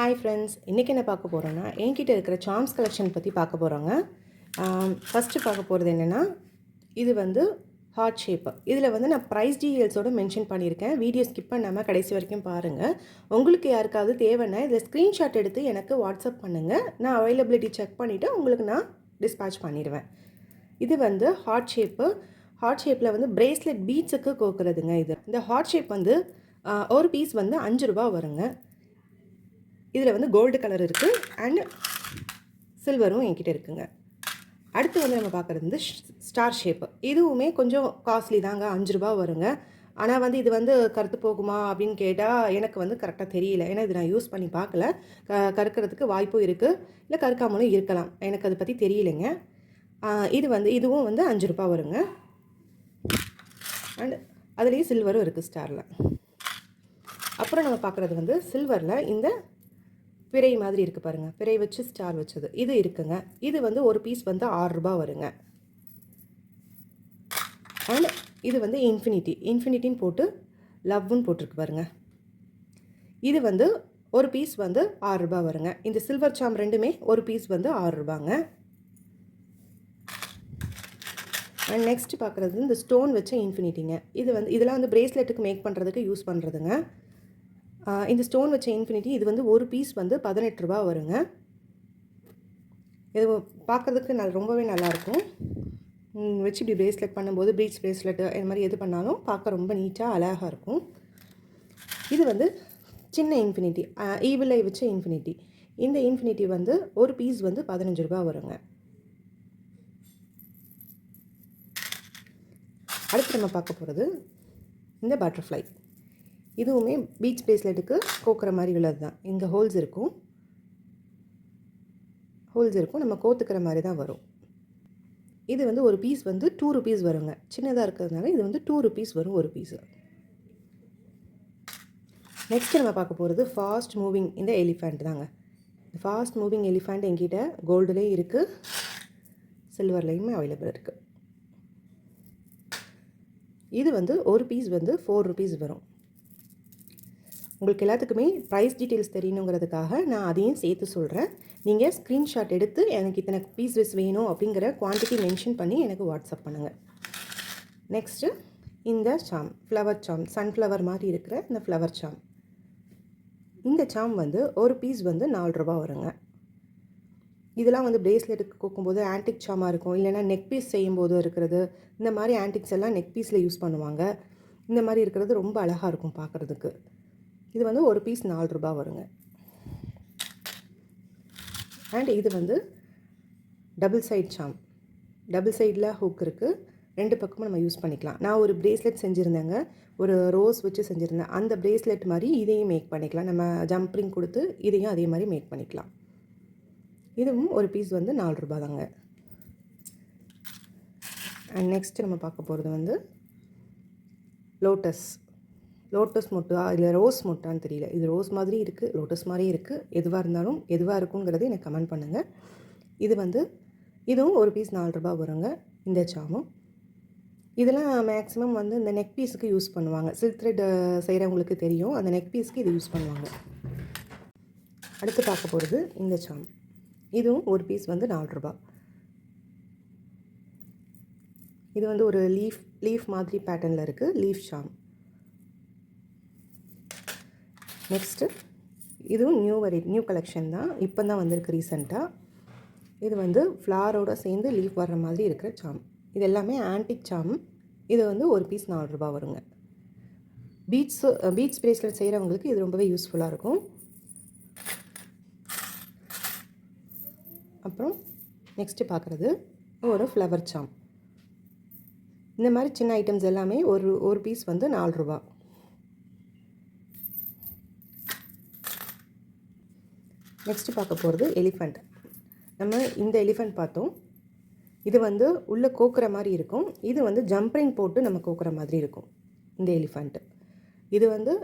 Hi friends, இன்றைக்கி என்ன பார்க்க போகிறோன்னா என்கிட்ட இருக்கிற சார்ம்ஸ் கலெக்ஷன் பற்றி பார்க்க போகிறோங்க. ஃபஸ்ட்டு பார்க்க போகிறது என்னென்னா, இது வந்து ஹார்ட் ஷேப்பு. இதில் வந்து நான் ப்ரைஸ் டீட்டெயில்ஸோடு மென்ஷன் பண்ணியிருக்கேன். வீடியோ ஸ்கிப் பண்ணாமல் கடைசி வரைக்கும் பாருங்கள். உங்களுக்கு யாருக்காவது தேவைன்னா இதில் ஸ்க்ரீன்ஷாட் எடுத்து எனக்கு வாட்ஸ்அப் பண்ணுங்கள். நான் அவைலபிலிட்டி செக் பண்ணிவிட்டு உங்களுக்கு நான் டிஸ்பேச் பண்ணிடுவேன். இது வந்து ஹார்ட் ஷேப்பு. ஹார்ட் ஷேப்பில் வந்து பிரேஸ்லெட் பீட்ஸுக்கு கோக்குறதுங்க. இது இந்த ஹார்ட் ஷேப் வந்து ஒரு பீஸ் வந்து 5 ரூபா வருங்க. இதில் வந்து கோல்டு கலர் இருக்குது அண்ட் சில்வரும் என்கிட்ட இருக்குங்க. அடுத்து வந்து நம்ம பார்க்குறது வந்து ஸ்டார் ஷேப்பு. இதுவுமே கொஞ்சம் காஸ்ட்லி தாங்க, 5 ரூபா வருங்க. ஆனால் வந்து இது வந்து கருத்து போகுமா அப்படின்னு கேட்டால் எனக்கு வந்து கரெக்டாக தெரியல. ஏன்னா இது நான் யூஸ் பண்ணி பார்க்கல. கருக்கிறதுக்கு வாய்ப்பும் இருக்குது, இல்லை கருக்காமலும் இருக்கலாம். எனக்கு அதை பற்றி தெரியலைங்க. இது வந்து இதுவும் வந்து 5 ரூபா வருங்க. அண்ட் அதுலேயும் சில்வரும் இருக்குது ஸ்டாரில். அப்புறம் நம்ம பார்க்குறது வந்து சில்வரில் இந்த பிறை மாதிரி இருக்குது பாருங்கள், பிறை வச்சு ஸ்டார் வச்சது இது இருக்குங்க. இது வந்து ஒரு பீஸ் வந்து 6 ரூபா வருங்க. அண்ட் இது வந்து இன்ஃபினிட்டின்னு போட்டு லவ்னு போட்டிருக்கு பாருங்கள். இது வந்து ஒரு பீஸ் வந்து 6 ரூபா வருங்க. இந்த சில்வர் சாம் ரெண்டுமே ஒரு பீஸ் வந்து 6 ரூபாங்க. அண்ட் நெக்ஸ்ட் பார்க்குறது இந்த ஸ்டோன் வச்ச இன்ஃபினிட்டிங்க. இது வந்து இதெல்லாம் வந்து பிரேஸ்லெட்டுக்கு மேக் பண்ணுறதுக்கு யூஸ் பண்ணுறதுங்க. இந்த ஸ்டோன் வச்ச இன்ஃபினிட்டி இது வந்து ஒரு பீஸ் வந்து 18 ரூபா வருங்க. இது பார்க்குறதுக்கு ரொம்பவே நல்லாயிருக்கும். வச்சு இப்படி பிரேஸ்லெட் பண்ணும்போது பீட்ஸ் பிரேஸ்லெட்டு இது மாதிரி எது பண்ணாலும் பார்க்க ரொம்ப நீட்டாக அழகாக இருக்கும். இது வந்து சின்ன இன்ஃபினிட்டி, ஈவில் ஐ வச்ச இன்ஃபினிட்டி. இந்த இன்ஃபினிட்டி வந்து ஒரு பீஸ் வந்து 15 ரூபா வருங்க. அடுத்து நம்ம பார்க்க போகிறது இந்த பட்டர்ஃப்ளை. இதுவுமே பீட்ஸ் பிரேஸ்லெட்டுக்கு கோக்குற மாதிரி உள்ளது தான். இங்கே ஹோல்ஸ் இருக்கும், நம்ம கோத்துக்கிற மாதிரி தான் வரும். இது வந்து ஒரு பீஸ் வந்து 2 ருபீஸ் வருங்க. சின்னதாக இருக்கிறதுனால இது வந்து 2 ருபீஸ் வரும் ஒரு பீஸு. நெக்ஸ்ட் நம்ம பார்க்க போகிறது ஃபாஸ்ட் மூவிங் இந்த எலிஃபண்ட் தாங்க. இந்த ஃபாஸ்ட் மூவிங் எலிஃபண்ட் என்கிட்ட கோல்டுலேயும் இருக்குது, சில்வர்லேயுமே அவைலபிள் இருக்குது. இது வந்து ஒரு பீஸ் வந்து 4 ருபீஸ் வரும். உங்களுக்கு எல்லாத்துக்குமே ப்ரைஸ் டீட்டெயில்ஸ் தெரியணுங்கிறதுக்காக நான் அதையும் சேர்த்து சொல்கிறேன். நீங்கள் ஸ்க்ரீன்ஷாட் எடுத்து எனக்கு இத்தனை பீஸஸ் வேணும் அப்படிங்கிற குவான்டிட்டி மென்ஷன் பண்ணி எனக்கு வாட்ஸ்அப் பண்ணுங்கள். நெக்ஸ்ட்டு இந்த சாம், ஃப்ளவர் சாம், சன்ஃப்ளவர் மாதிரி இருக்கிற இந்த ஃப்ளவர் சாம். இந்த சாம் வந்து ஒரு பீஸ் வந்து 4 ரூபா வருங்க. இதெல்லாம் வந்து பிரேஸ்லெட்டுக்கு கோக்கும்போது ஆன்டிக் சாமாக இருக்கும், இல்லைனா நெக் பீஸ் செய்யும்போது இருக்கிறது. இந்த மாதிரி ஆன்டிக்ஸ் எல்லாம் நெக் பீஸில் யூஸ் பண்ணுவாங்க. இந்த மாதிரி இருக்கிறது ரொம்ப அழகாக இருக்கும் பார்க்குறதுக்கு. இது வந்து ஒரு பீஸ் 4 ரூபா வருங்க. அண்ட் இது வந்து டபுள் சைட் சாம். டபுள் சைடில் ஹூக் இருக்குது, 2 பக்கமும் நம்ம யூஸ் பண்ணிக்கலாம். நான் ஒரு பிரேஸ்லெட் செஞ்சுருந்தேங்க, ஒரு ரோஸ் வச்சு செஞ்சுருந்தேன். அந்த பிரேஸ்லெட் மாதிரி இதையும் மேக் பண்ணிக்கலாம். நம்ம ஜம்ப்ரிங் கொடுத்து இதையும் அதே மாதிரி மேக் பண்ணிக்கலாம். இதுவும் ஒரு பீஸ் வந்து 4 ரூபா தாங்க. அண்ட் நெக்ஸ்ட்டு நம்ம பார்க்க போகிறது வந்து லோட்டஸ் மொட்டா இல்லை ரோஸ் மொட்டான்னு தெரியல. இது ரோஸ் மாதிரி இருக்குது, லோட்டஸ் மாதிரி இருக்குது. எதுவாக இருந்தாலும் எதுவாக இருக்குங்கிறது எனக்கு கமெண்ட் பண்ணுங்கள். இது வந்து இதுவும் ஒரு பீஸ் 4 ரூபா வருங்க. இந்த சாமும் இதெல்லாம் மேக்ஸிமம் வந்து இந்த நெக் பீஸுக்கு யூஸ் பண்ணுவாங்க. சில்க் த்ரெட் செய்கிறவங்களுக்கு தெரியும், அந்த நெக் பீஸுக்கு இது யூஸ் பண்ணுவாங்க. அடுத்து பார்க்க போகிறது இந்த சாம். இதுவும் ஒரு பீஸ் வந்து 4 ரூபா. இது வந்து ஒரு லீஃப் மாதிரி பேட்டர்னில் இருக்குது, லீஃப் சாம். நெக்ஸ்ட்டு இதுவும் நியூ கலெக்ஷன் தான், இப்போ தான் வந்திருக்கு ரீசெண்டாக. இது வந்து ஃப்ளாரோடு சேர்ந்து லீஃப் வர்ற மாதிரி இருக்கிற சாம். இது எல்லாமே ஆன்டிக் சாம். இது வந்து ஒரு பீஸ் 4 ரூபா வருங்க. பீட்ஸ் பிரேஸ்லெட் செய்கிறவங்களுக்கு இது ரொம்பவே யூஸ்ஃபுல்லாக இருக்கும். அப்புறம் நெக்ஸ்ட்டு பார்க்குறது ஒரு ஃப்ளவர் சாம். இந்த மாதிரி சின்ன ஐட்டம்ஸ் எல்லாமே ஒரு பீஸ் வந்து 4 ரூபா. நெக்ஸ்ட்டு பார்க்க போகிறது எலிஃபண்ட். நம்ம இந்த எலிஃபண்ட் பார்த்தோம். இது வந்து உள்ளே கோக்குற மாதிரி இருக்கும், இது வந்து ஜம்ப்ரிங் போட்டு நம்ம கோக்குற மாதிரி இருக்கும் இந்த எலிஃபண்ட்டு. இது வந்து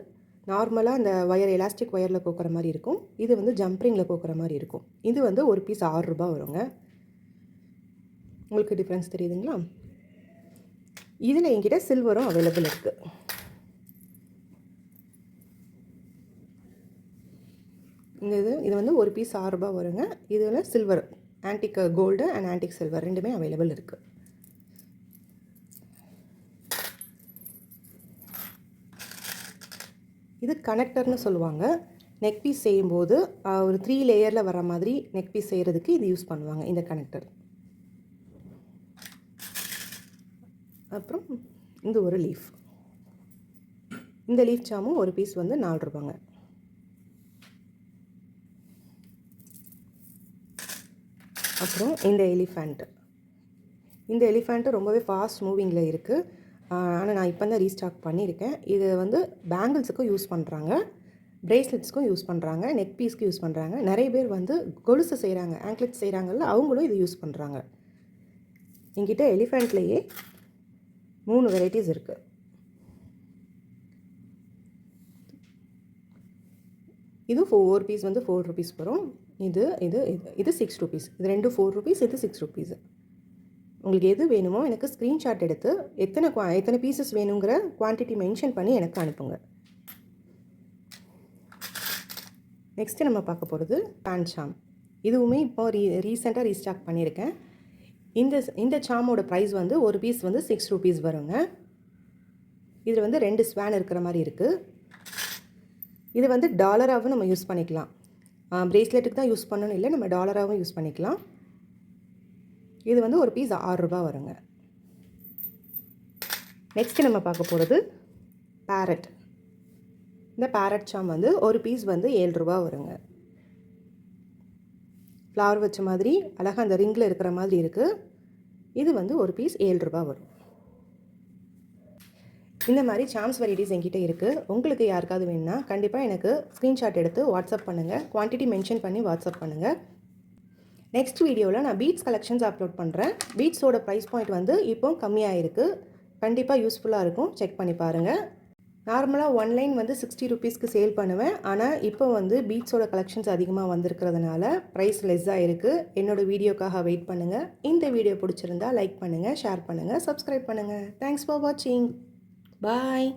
நார்மலாக இந்த எலாஸ்டிக் ஒயரில் கோக்குற மாதிரி இருக்கும், இது வந்து ஜம்ப்ரிங்கில் கோக்குற மாதிரி இருக்கும். இது வந்து ஒரு பீஸ் 6 ரூபா வருங்க. உங்களுக்கு டிஃப்ரென்ஸ் தெரியுதுங்களா? இதில் என்கிட்ட சில்வரும் அவைலபிள் இருக்குது. இது வந்து ஒரு பீஸ் ரூ. 6 வருங்க. இதில் silver antique gold and antique silver ரெண்டுமே அவைலபிள் இருக்குது. இது கனெக்டர்னு சொல்லுவாங்க. நெக் பீஸ் செய்யும்போது ஒரு 3 லேயரில் வர மாதிரி நெக் பீஸ் செய்கிறதுக்கு இது யூஸ் பண்ணுவாங்க இந்த கனெக்டர். அப்புறம் இந்த ஒரு லீஃப். இந்த லீஃப் சாமும் ஒரு பீஸ் வந்து 4 ரூபாங்க. அப்புறம் இந்த எலிஃபேண்ட்டு ரொம்பவே ஃபாஸ்ட் மூவிங்கில் இருக்குது. ஆனால் நான் இப்போ தான் ரீஸ்டாக் பண்ணியிருக்கேன். இது வந்து பேங்கிள்ஸுக்கும் யூஸ் பண்ணுறாங்க, ப்ரேஸ்லெட்ஸ்க்கும் யூஸ் பண்ணுறாங்க, நெக் பீஸ்க்கு யூஸ் பண்ணுறாங்க. நிறைய பேர் வந்து கொலுசு செய்கிறாங்க, ஆங்க்லெட் செய்கிறாங்கல்ல, அவங்களும் இது யூஸ் பண்ணுறாங்க. என்கிட்ட எலிஃபேண்ட்லேயே 3 வெரைட்டிஸ் இருக்குது. இது ஒரு பீஸ் வந்து 4 ருபீஸ் வரும். இது 6 ருபீஸ். இது 2 4 ருபீஸ், இது 6 ருபீஸ். உங்களுக்கு எது வேணுமோ எனக்கு ஸ்க்ரீன்ஷாட் எடுத்து எத்தனை பீசஸ் வேணுங்கிற குவான்டிட்டி மென்ஷன் பண்ணி எனக்கு அனுப்புங்க. நெக்ஸ்ட்டு நம்ம பார்க்க போகிறது பேன் சாம். இதுவுமே இப்போ ரீசெண்டாக ரீஸ்டாக் பண்ணியிருக்கேன். இந்த சாமோட ப்ரைஸ் வந்து ஒரு பீஸ் வந்து 6 ருபீஸ் வருங்க. இதில் வந்து 2 ஸ்வான் இருக்கிற மாதிரி இருக்குது. இது வந்து டாலராகவும் நம்ம யூஸ் பண்ணிக்கலாம். ப்ரேஸ்லெட்டுக்கு தான் யூஸ் பண்ணணும் இல்லை, நம்ம டாலராகவும் யூஸ் பண்ணிக்கலாம். இது வந்து ஒரு பீஸ் 6 ரூபா வருங்க. நெக்ஸ்ட்டு நம்ம பார்க்க போகிறது பேரட். இந்த பேரட் சாம் வந்து ஒரு பீஸ் வந்து 7 ரூபா வருங்க. ஃப்ளவர் வச்ச மாதிரி அழகாக அந்த ரிங்கில் இருக்கிற மாதிரி இருக்குது. இது வந்து ஒரு பீஸ் 7 ரூபா வரும். இந்த மாதிரி சாம்ஸ் வெரைட்டிஸ் என்கிட்ட இருக்குது. உங்களுக்கு யாருக்காவது வேணும்னா கண்டிப்பாக எனக்கு ஸ்க்ரீன்ஷாட் எடுத்து வாட்ஸ்அப் பண்ணுங்கள். குவான்டிட்டி மென்ஷன் பண்ணி வாட்ஸ்அப் பண்ணுங்கள். நெக்ஸ்ட் வீடியோவில் நான் பீட்ஸ் கலெக்ஷன்ஸ் அப்லோட் பண்ணுறேன். பீட்ஸோட ப்ரைஸ் பாயிண்ட் வந்து இப்போ கம்மியாக இருக்குது. கண்டிப்பாக யூஸ்ஃபுல்லாக இருக்கும், செக் பண்ணி பாருங்கள். நார்மலாக 1 லைன் வந்து 60 ருபீஸ்க்கு சேல் பண்ணுவேன். ஆனால் இப்போ வந்து பீட்ஸோட கலெக்ஷன்ஸ் அதிகமாக வந்திருக்கிறதுனால ப்ரைஸ் லெஸ்ஸாக இருக்குது. என்னோடய வீடியோக்காக வெயிட் பண்ணுங்கள். இந்த வீடியோ பிடிச்சிருந்தா லைக் பண்ணுங்கள், ஷேர் பண்ணுங்கள், சப்ஸ்கிரைப் பண்ணுங்கள். தேங்க்ஸ் ஃபார் வாட்சிங். பாய்.